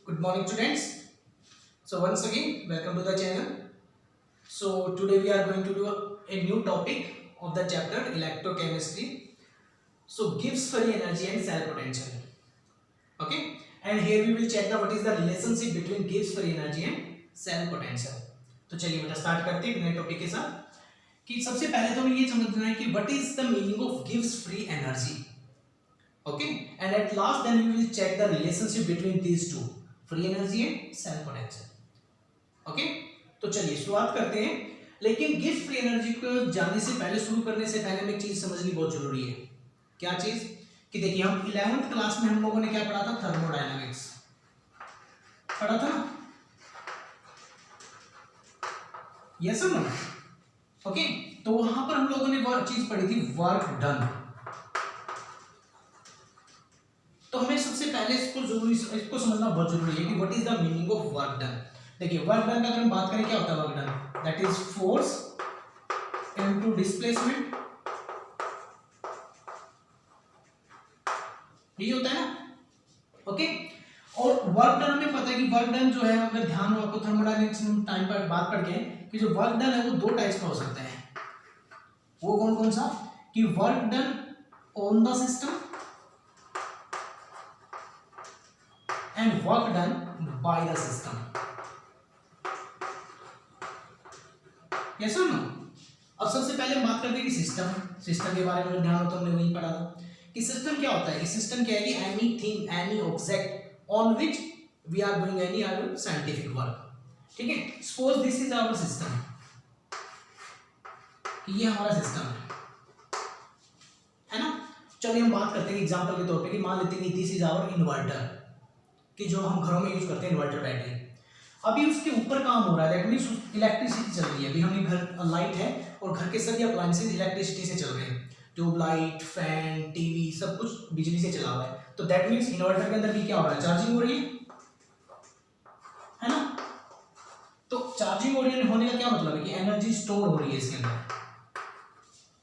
Good morning, students. So once again, welcome to the channel. So today we are going to do a new topic of the chapter electrochemistry. So Gibbs free energy and cell potential. Okay, and here we will check the what is the relationship between Gibbs free energy and cell potential. तो चलिए बेटा start करते हैं नए topic के साथ कि सबसे पहले तो हमें ये समझना है कि what is the meaning of gives free energy. Okay, and at last then we will check the relationship between these two, free energy and cell potential. Okay, तो चलिए शुरुआत करते हैं. लेकिन गिव्स फ्री एनर्जी को जानने से पहले, शुरू करने से पहले हमें एक चीज समझनी बहुत जरूरी है. क्या चीज? कि देखिए हम 11th क्लास में हम लोगों ने क्या पढ़ा था? थर्मोडायनामिक्स पढ़ा था ना? यस और नो? ओके, तो वहां पर हम लोगों ने वो चीज पढ़ी थी, वर्क डन. तो हमें सबसे पहले इसको समझना बहुत जरूरी है कि what is the meaning of work done. देखिए वर्क डन का अगर हम बात करें क्या होता है work done? That is force into displacement. ये होता है ना? ओके, और वर्क डन हमें पता है कि वर्क डन जो है, अगर ध्यान हो आपको थर्मोडायनामिक्स टाइम पर बात पढ़ के कि जो वर्क डन है वो दो टाइप्स का हो सकता है. वो कौन कौन सा? कि work done on the system and work done by the system. Yes or no? अब सबसे पहले हम बात करते हैं कि सिस्टम के बारे में ध्यान हो तो हमने वही पढ़ा था कि सिस्टम क्या होता है. कि सिस्टम क्या है कि anything, any object on which we are doing any our scientific work. ठीक है, suppose this is our system, ये हमारा सिस्टम है ना. चलिए हम बात करते हैं एग्जांपल के तौर पे कि मान लेते हैं कि दिस इज आवर इन्वर्टर, कि जो हम घरों में यूज करते हैं इन्वर्टर बैटरी. अभी उसके ऊपर काम हो रहा है, दैट मींस इलेक्ट्रिसिटी चल रही है. अभी हमें घर लाइट है और घर के सभी अप्लायंसेस इलेक्ट्रिसिटी से चल रहे हैं. ट्यूबलाइट, फैन, टीवी सब कुछ बिजली से चला हुआ है. तो दैट मींस इन्वर्टर के अंदर भी क्या हो रहा है? चार्जिंग हो रही है ना. तो चार्जिंग हो रही है होने का क्या मतलब है? कि एनर्जी स्टोर हो रही है इसके अंदर.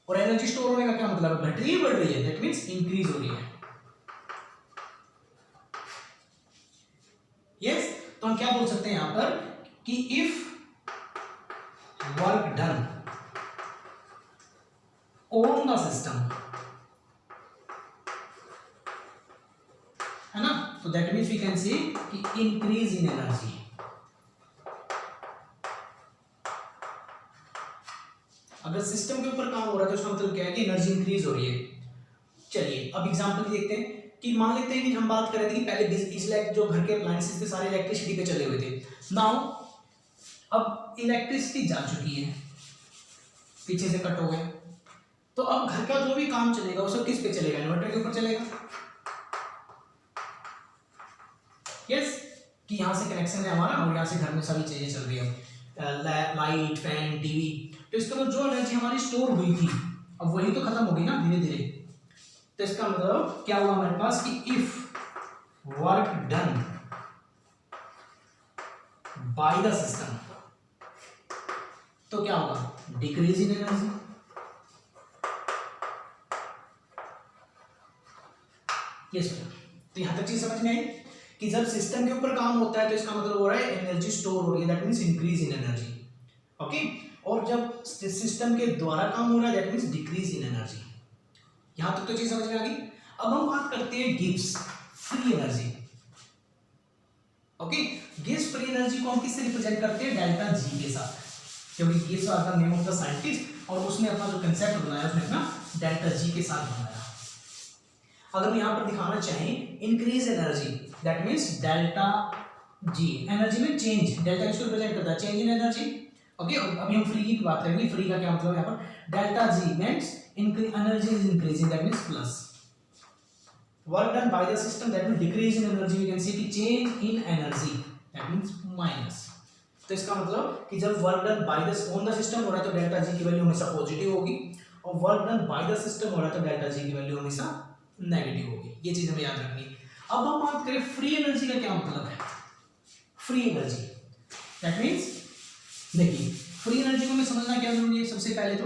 और एनर्जी स्टोर होने का क्या मतलब है? घट रही है, बढ़ रही है? दैट मींस इंक्रीज हो रही है. यस, तो हम क्या बोल सकते हैं यहां पर कि if work done on the system, है ना, तो that means we can say कि इंक्रीज इन एनर्जी. अगर सिस्टम के ऊपर काम हो रहा है तो इसका मतलब क्या है? कि एनर्जी इंक्रीज हो रही है. चलिए अब एग्जांपल देखते हैं कि मान लेते हैं कि हम बात कर रहे थे कि पहले इसलिए जो घर के अप्लायंसेस थे सारे इलेक्ट्रिसिटी पे चले हुए थे. नाउ अब इलेक्ट्रिसिटी जा चुकी है, पीछे से कट हो गए, तो अब घर का जो भी काम चलेगा वो सब किस पे चलेगा? इन्वर्टर के ऊपर चलेगा. यस, कि यहाँ से कनेक्शन है हमारा और यहाँ से घर में सभी चीजें चल रही है, लाइट, फैन, टीवी. तो इसका मतलब जो एनर्जी हमारी स्टोर हुई थी अब वही तो खत्म होगी ना धीरे धीरे. तो इसका मतलब क्या हुआ हमारे पास कि if work done by the system, तो क्या होगा? Decrease in energy. यस, तो यहां तक चीज समझ में आई कि जब सिस्टम के ऊपर काम होता है तो इसका मतलब हो रहा है एनर्जी स्टोर हो रही है, that means increase in energy. Okay, और जब सिस्टम के द्वारा काम हो रहा है that means decrease in energy. यहां तक तो चीज समझ में आ गई. अब हम बात करते हैं Gibbs free energy. Okay, Gibbs free energy को हम किससे रिप्रेजेंट करते हैं? डेल्टा जी के साथ, क्योंकि Gibbs are the name of the scientist और उसने अपना जो कांसेप्ट बनाया उसने अपना डेल्टा जी के साथ बनाया. अगर हम यहां पर दिखाना चाहें increase energy, that means delta G. Energy में चेंज, डेल्टा किसको रिप्रेजेंट करता है? Change in energy. ओके, अभी हम फ्री की बात करेंगे. फ्री का क्या मतलब है? यहाँ पर delta G means energy is increasing, that means plus. Work done by the system, that means decrease in energy. We can see कि change in energy, that means minus. तो इसका मतलब कि जब work done by the on the system हो रहा है तो डेल्टा जी की वैल्यू हमेशा पॉजिटिव होगी, और work done by the system हो रहा है तो डेल्टा जी की वैल्यू हमेशा नेगेटिव होगी. ये चीज हमें याद रखनी है. अब हम बात करें फ्री एनर्जी का क्या मतलब है? फ्री एनर्जी दैट मीन्स, देखिए फ्री एनर्जी को हमें समझना क्या जरूरी है. सबसे पहले तो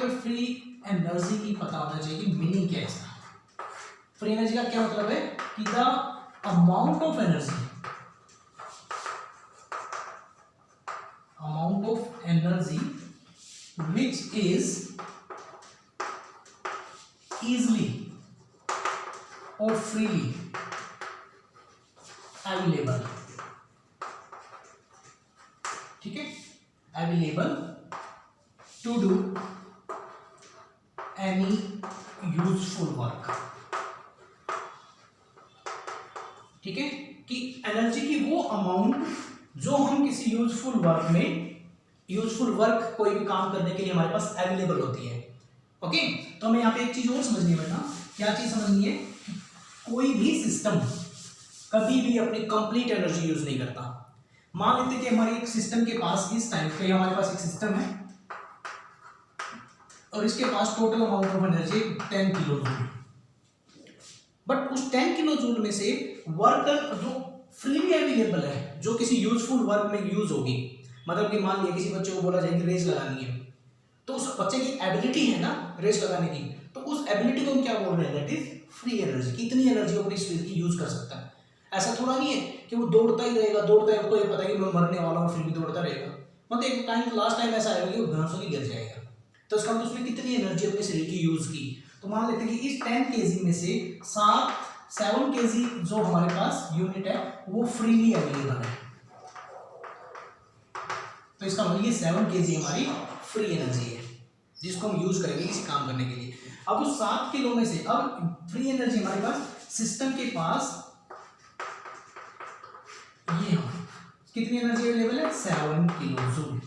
हमें फ्री एनर्जी की पता होना चाहिए कि मीनिंग क्या है इसका. फ्री एनर्जी का क्या मतलब है? कि the amount of energy energy which is easily or freely available, ठीक है, available to do any useful work, ठीक है, कि एनर्जी की वो अमाउंट जो हम किसी यूजफुल वर्क में, यूजफुल वर्क कोई भी काम करने के लिए हमारे पास अवेलेबल होती है। ओके, तो हमें यहाँ पे एक चीज और समझनी है बेटा, क्या चीज समझनी है, कोई भी सिस्टम कभी भी अपनी कंप्लीट एनर्जी यूज नहीं करता। मान लेते कि हमारे एक सिस्टम के पास इस टाइम पे हमारे पास एक सिस्टम है और इसके पास total amount of energy 10 kilo joule, but उस 10 किलो जूल में से वर्क जो फ्रीली अवेलेबल है, जो किसी यूजफुल वर्क में यूज होगी, मतलब कि मान लिया किसी बच्चे को बोला जाए कि रेस लगानी है, तो उस बच्चे की एबिलिटी है ना रेस लगाने की, तो उस एबिलिटी को हम क्या बोल रहे हैं, दैट इज फ्री एनर्जी। कितनी एनर्जी अपनी स्पीड की यूज कर सकता है। ऐसा थोड़ा नहीं है कि वो दौड़ता ही रहेगा, दौड़ता है, उसको ये पता है कि मैं मरने वाला हूँ, फिर भी दौड़ता रहेगा। मतलब एक टाइम, लास्ट टाइम ऐसा आएगा कि वो घासों की गिर जाएगा। तो इसका मतलब उसने कितनी एनर्जी अपने शरीर की यूज की। तो मान लेते हैं कि इस 10 kg में से 7 kg जो हमारे पास यूनिट है वो फ्रीली अवेलेबल है। तो इसका मतलब ये 7 kg हमारी फ्री एनर्जी है जिसको हम यूज करेंगे किसी काम करने के लिए। अब उस 7 किलो में से अब फ्री एनर्जी हमारे पास सिस्टम के पास ये कितनी एनर्जी अवेलेबल है, 7 kilo joule,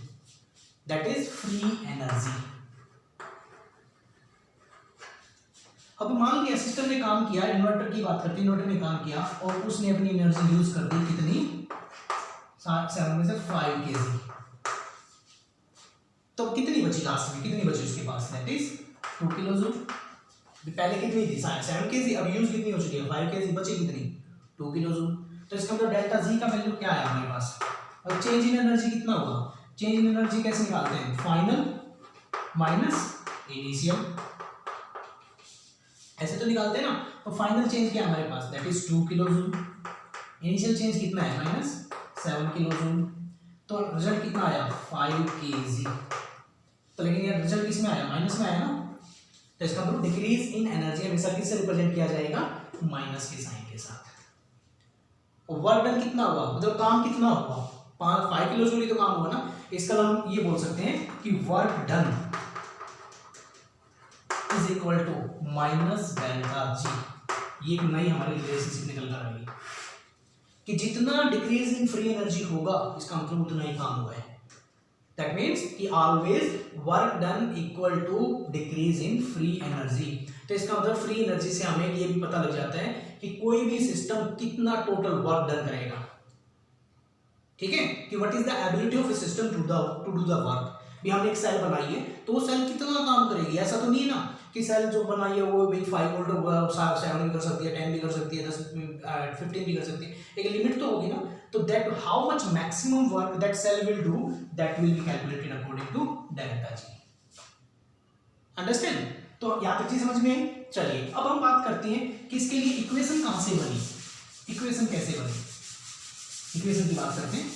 that is free energy. अब मान लिया सिस्टम ने काम किया, इन्वर्टर की बात करते हैं, इन्वर्टर ने काम किया और उसने अपनी एनर्जी यूज कर दी कितनी, 7 में से 5 kg। तो कितनी बची लास्ट में, कितनी बची उसके पास, दैट इज 2 किलो जूल। पहले कितनी थी 7 kg, अब यूज कितनी हो चुकी है 5 kg, बची कितनी 2 किलो जूल। तो इसका मतलब डेल्टा जी का वैल्यू क्या है हमारे पास, और चेंज इन एनर्जी कितना होगा, चेंज इन एनर्जी कैसे निकालते हैं, फाइनल माइनस इनिशियल, ऐसे तो निकालते हैं ना। तो फाइनल चेंज क्या है हमारे पास, that is 2 kilo joule, initial change कितना है -7 किलो जूल, तो रिजल्ट कितना आया 5 kg। तो लेकिन ये रिजल्ट किस में आया, माइनस में आया ना। तो इसका मतलब डिक्रीज इन एनर्जी हमेशा किससे रिप्रेजेंट किया जाएगा, माइनस के साइन के साथ। और वर्क डन कितना हुआ, मतलब काम कितना हुआ, 5 किलो जूल ही तो काम हुआ ना। इसका हम ये बोल सकते हैं कि work done is equal to minus delta G. ये एक नई हमारी रिलेशनशिप निकल कर आई कि जितना डिक्रीज इन फ्री एनर्जी होगा इसका मतलब उतना ही काम हुआ है। दैट मीन्स कि always work done equal to decrease in free energy. तो इसका मतलब फ्री एनर्जी से हमें ये भी पता लग जाता है कि कोई भी सिस्टम कितना टोटल वर्क डन करेगा, ठीक है, कि what is the ability of a system to do the work. भी हमने एक सेल बनाई है तो वो सेल कितना काम करेगी, ऐसा तो नहीं है ना कि सेल जो बनाई है वो भाई 5 वोल्ट 7 भी कर सकती है, 10 भी कर सकती है, 10 15 भी कर सकती है, एक लिमिट तो होगी ना। तो that how much maximum work that cell will do, that will be calculated according to delta G. Understand. तो यहाँ तक चीज समझ में आई। चलिए अब हम बात करते हैं कि इसके लिए इक्वेशन कहां से बनी, इक्वेशन कैसे बनी, इक्वेशन की बात करते हैं।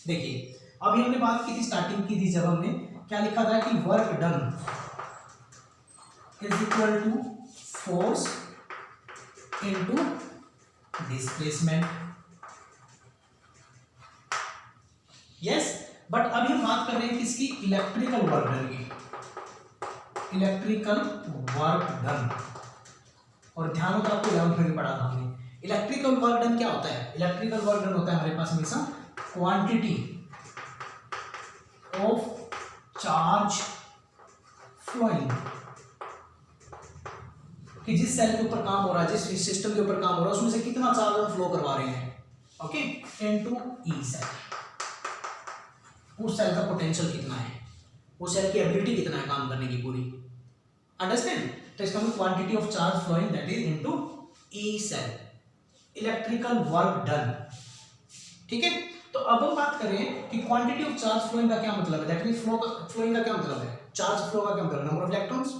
देखिए अभी हमने बात की थी, स्टार्टिंग की थी जब हमने क्या लिखा था कि work done is equal to force into displacement. Yes, but अभी हम बात कर रहे हैं किसकी, इलेक्ट्रिकल वर्क डन की, इलेक्ट्रिकल वर्क डन। और ध्यान होता है आपको, 11th में भी पढ़ा था हमने। इलेक्ट्रिकल वर्क डन क्या होता है, इलेक्ट्रिकल वर्क डन होता है हमारे पास हमेशा क्वांटिटी ऑफ चार्ज फ्लोइंग, कि जिस सेल के ऊपर काम हो रहा है, जिस सिस्टम के ऊपर काम हो रहा है उसमें से कितना चार्ज हम फ्लो करवा रहे हैं, ओके, इनटू ई सेल। उस सेल का पोटेंशियल कितना है, उस सेल की एबिलिटी कितना है काम करने की पूरी। अंडरस्टैंड। तो इसका मतलब quantity of charge flowing that is into E cell, electrical work done, ठीक है। तो अब हम बात करें कि क्वांटिटी ऑफ चार्ज फ्लोइंग का क्या मतलब है, दैट मींस फ्लोइंग का क्या मतलब है, चार्ज फ्लो का क्या मतलब है, नंबर ऑफ इलेक्ट्रॉन्स।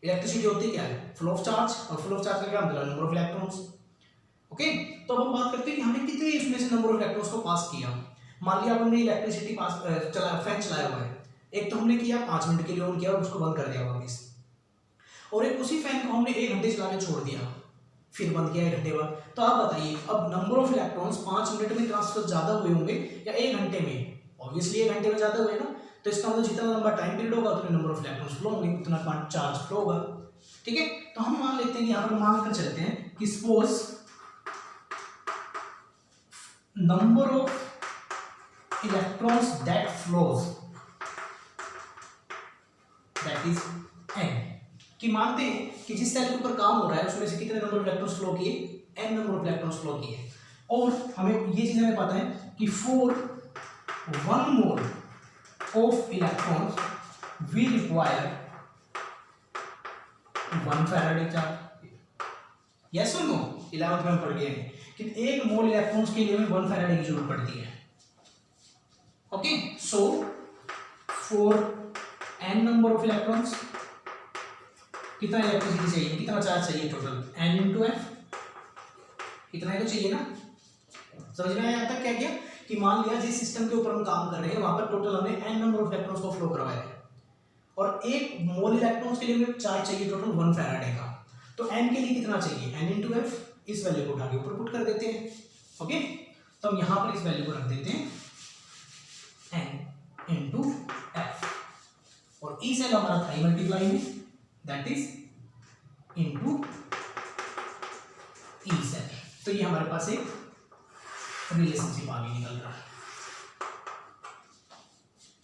इलेक्ट्रिसिटी होती क्या है, फ्लो ऑफ चार्ज, और फ्लो ऑफ चार्ज का क्या मतलब है, नंबर ऑफ इलेक्ट्रॉन्स। ओके, तो अब हम बात करते हैं कि हमने कितने इसमें से नंबर ऑफ इलेक्ट्रॉन्स को पास किया। मान लिया हमने इलेक्ट्रिसिटी पास चला फैन चलाया हुआ है, एक तो हमने किया 5 मिनट के लिए ऑन किया और उसको बंद कर दिया वापस, और एक उसी फैन को हमने 1 घंटे चला के छोड़ दिया फिर बंद किया 1 घंटे बाद। तो आप बताइए अब नंबर ऑफ इलेक्ट्रॉन्स 5 मिनट में ट्रांसफर ज्यादा हुए होंगे या 1 घंटे में? ऑब्वियसली 1 घंटे में ज्यादा हुए ना, तो इसका मतलब जितना लंबा टाइम पीरियड होगा उतने नंबर ऑफ इलेक्ट्रॉन्स फ्लो होंगे, उतना चार्ज फ्लो होगा। ठीक है, तो हम मान लेते हैं कि यहाँ पर मान कर चलते हैं कि suppose number of electrons that flows that is n, कि मानते हैं कि जिस सेल के ऊपर काम हो रहा है उसमें से कितने नंबर ऑफ इलेक्ट्रॉन्स फ्लो किए, n number of electrons flow किए, और हमें ये चीज हमें पता है कि for 1 mole of electrons we require 1 Faraday charge. Yes और नो? 11th में हम पढ़ गए हैं कि 1 मोल इलेक्ट्रॉन्स के लिए हमें 1 फैराडे की जरूरत पड़ती है। Okay, so for n number of electrons कितना इलेक्ट्रिसिटी चाहिए, कितना चार्ज चाहिए टोटल, n इंटू एफ, कितना है तो चाहिए ना। समझ में आया तक क्या किया कि मान लिया जिस सिस्टम के ऊपर हम काम कर रहे हैं वहां पर टोटल हमने n नंबर ऑफ इलेक्ट्रॉन्स को फ्लो करवाया है, और 1 मोल इलेक्ट्रॉन्स के लिए हमें चार्ज चाहिए टोटल 1 फैराडे का, तो n के लिए कितना चाहिए, n इंटू एफ, इस वैल्यू को उठा के ऊपर पुट कर देते हैं। ओके, तो हम यहां पर इस वैल्यू को रख देते हैं n इंटू एफ, और ई सेल हमारा था मल्टीप्लाई में that is into E cell. तो ये हमारे पास एक रिलेशनशिप आगे निकल रहा है।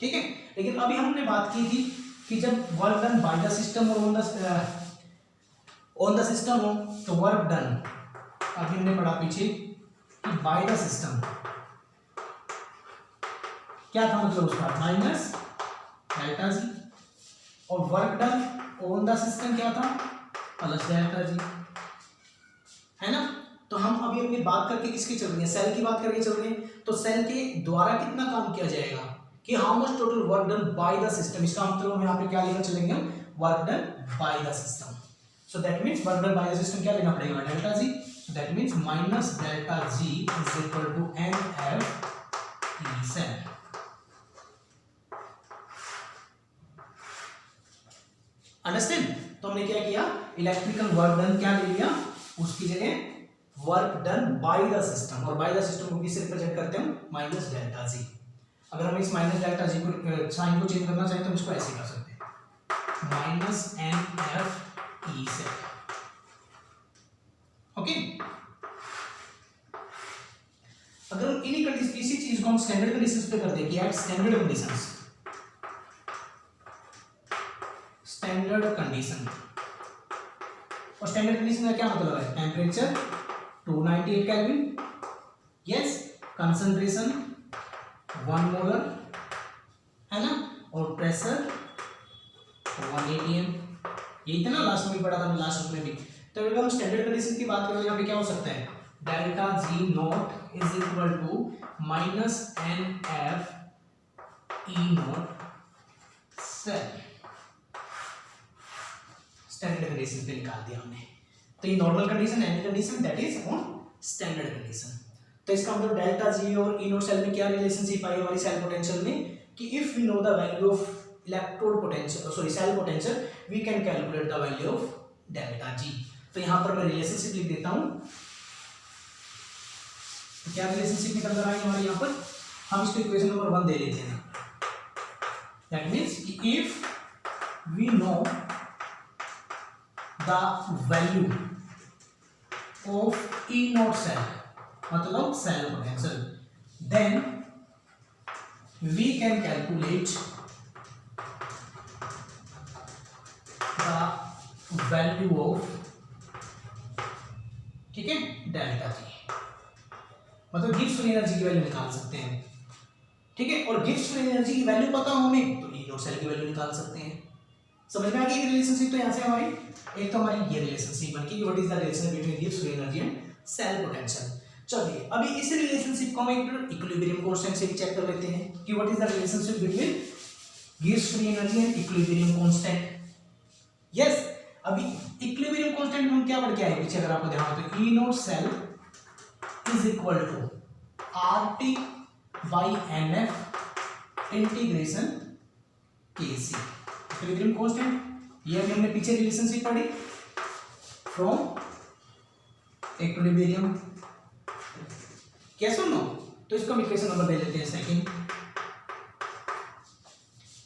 ठीक है, लेकिन अभी हमने बात की थी कि जब work done by the system और ऑन द सिस्टम हो तो वर्क डन, अभी हमने पढ़ा पीछे कि बाय द सिस्टम क्या था, मतलब उसका माइनस डेल्टा जी, और work done on the system क्या था, प्लस डेल्टा जी, है ना। तो हम अभी अपनी बात करके किसकी चल रही है, सेल की बात करके चल रही है, तो सेल के द्वारा कितना काम किया जाएगा कि how much total work done by the system, इसका मतलब हम यहाँ पे क्या लेकर चलेंगे, work done by the system. So that means work done by the system क्या लेना पड़ेगा, delta G, so that means minus delta G is equal to n F E cell. Understand? तो हमने क्या किया, इलेक्ट्रिकल वर्क डन क्या ले लिया, उसकी जगह work done by the system, और बाय द सिस्टम को किससे रिप्रेजेंट करते हैं, माइनस डेल्टा जी। अगर हम इस माइनस डेल्टा जी को साइन को चेंज करना चाहें तो हम इसको ऐसे कर सकते हैं, माइनस एन एफ ई से। ओके, अगर हम इन्हीं कंडीशन, इसी चीज को हम स्टैंडर्ड कंडीशंस पे कर दें कि at standard conditions, standard condition, और स्टैंडर्ड कंडीशन का क्या मतलब है, temperature 298 Kelvin, yes, concentration 1 molar, है ना, और प्रेशर 1 atm, यही था ना लास्ट में पढ़ा था, लास्ट में भी। तो अगर हम स्टैंडर्ड कंडीशन की बात करें यहाँ पे क्या हो सकता है, delta G not is equal to minus n F E not cell. Standard condition पे निकाल दिया हमने, तो ये normal condition, any condition that is on standard condition. तो इसका मतलब डेल्टा जी और ई नॉट सेल में क्या रिलेशनशिप आई हमारी सेल पोटेंशियल में, कि if we know the value of electrode potential, sorry cell potential, we can calculate the value of delta G. तो यहां पर मैं रिलेशनशिप लिख देता हूं, तो क्या रिलेशनशिप निकल कर आएगी हमारे यहां पर, हम इसको इक्वेशन नंबर 1 दे लेते हैं, दैट मींस कि if we know the value of E not cell, मतलब cell potential, then we can calculate the value of, ठीक है, डेल्टा जी, मतलब गिब्स फ्री एनर्जी की वैल्यू निकाल सकते हैं। ठीक है, और गिब्स फ्री एनर्जी की वैल्यू पता हो हमें तो ई नॉट सेल की वैल्यू निकाल सकते हैं। समझ में आ गई रिलेशनशिप? तो यहाँ से हमारी एक तो हमारी ये रिलेशनशिप बन गई, what is the relation between Gibbs free energy and cell potential. चलिए अभी इस रिलेशनशिप को हम एक इक्विलिब्रियम कांस्टेंट से चेक कर लेते हैं कि what is the relationship between Gibbs free energy and equilibrium constant. Yes, अभी इक्विलिब्रियम कांस्टेंट में हम क्या पढ़ के आए पीछे, अगर आपको ध्यान हो तो E not cell is equal to RT by n F integration K C. Equilibrium constant ये अभी हमने पीछे रिलेशनशिप पढ़ी फ्रॉम इक्विलिब्रियम, क्या सुनो, तो इसको हम इक्वेशन नंबर दे लेते हैं सेकंड।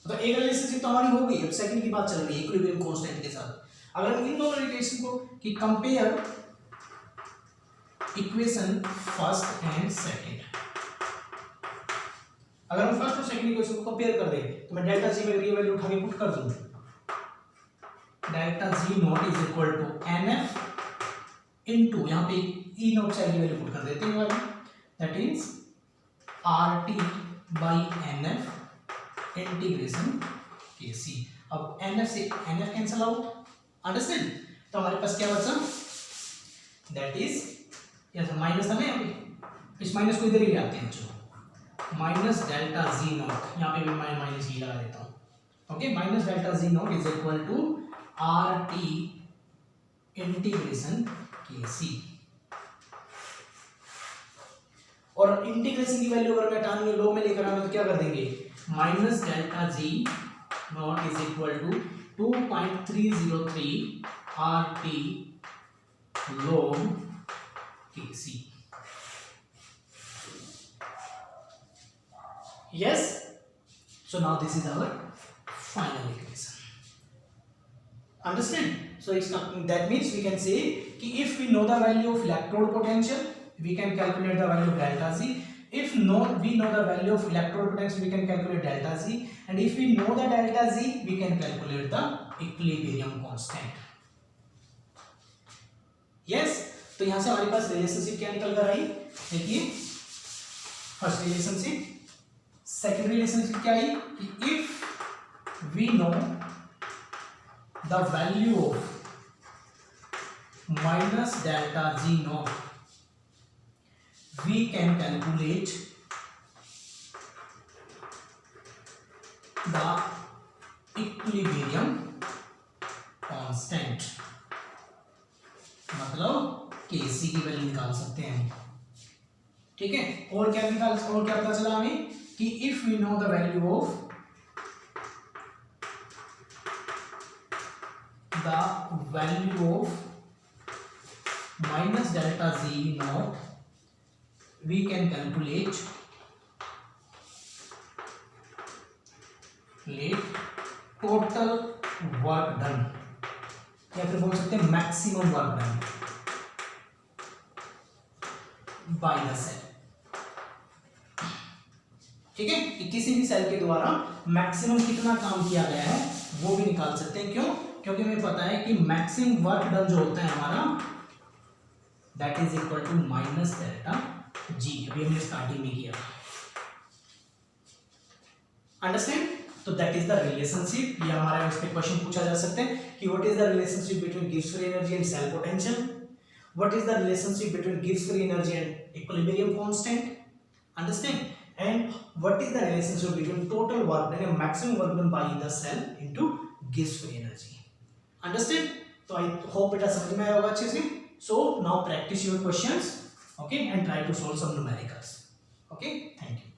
तो एक रिलेशनशिप तो हमारी हो गई, अब सेकंड की बात चल रही है इक्विलिब्रियम कांस्टेंट के साथ। अगर हम इन दोनों रिलेशन को कि compare equation first and second, अगर हम फर्स्ट और सेकंड इक्वेशन को कंपेयर कर दें तो मैं डेल्टा जी में ये वैल्यू उठा के पुट कर दूं, delta G not is equal to n F into, यहां पे ई नॉट साइड की वैल्यू पुट कर देते हैं वाली, that is R T by n F integration K C. अब एन एफ से n F cancel out, understand, तो हमारे पास क्या बचा, दैट इज यहां माइनस था ना, यहाँ पे इस माइनस को इधर ही ले आते हैं, चलो माइनस डेल्टा जी नॉट, यहाँ पे भी मैं माइनस ही लगा देता हूँ, okay, minus delta G not is equal to R T integration K C. और इंटीग्रेशन की वैल्यू अगर मैं हटानी है, लो में लेकर आना, तो क्या कर देंगे, minus delta G not is equal to 2.303 R T log K C. Yes, so now this is our final equation. Understand? So that means we can say कि if we know the value of electrode potential, we can calculate the value of delta Z. If we know the value of electrode potential, we can calculate delta Z. And if we know the delta Z, we can calculate the equilibrium constant. Yes, तो यहां से हमारे पास relationship क्या निकल कर आई, देखिए first relationship, second relationship क्या आई कि if we know the value of minus delta G not, we can calculate the equilibrium constant, मतलब केसी की वैल्यू निकाल सकते हैं, ठीक है। और क्या पता चला हमें कि if we know the value of minus delta G not, we can calculate total work done, या फिर बोल सकते हैं maximum work done by the cell, ठीक है, कि किसी भी सेल के द्वारा मैक्सिमम कितना काम किया गया है वो भी निकाल सकते हैं। क्यों? क्योंकि हमें पता है कि मैक्सिमम वर्क डन जो होता है हमारा, that is equal to minus delta G, अभी हमने स्टार्टिंग में किया, अंडरस्टैंड। तो दैट इज द रिलेशनशिप, ये हमारा इस पे क्वेश्चन पूछा जा सकता है कि what is the relationship between Gibbs free energy and cell potential, what is the relationship between Gibbs free energy and equilibrium constant, understand, and what is the relationship between total work done and maximum work done by the cell into Gibbs free energy, understand? So I hope it समझ में आया होगा अच्छे से। So now practice your questions, okay, and try to solve some numericals, okay, thank you।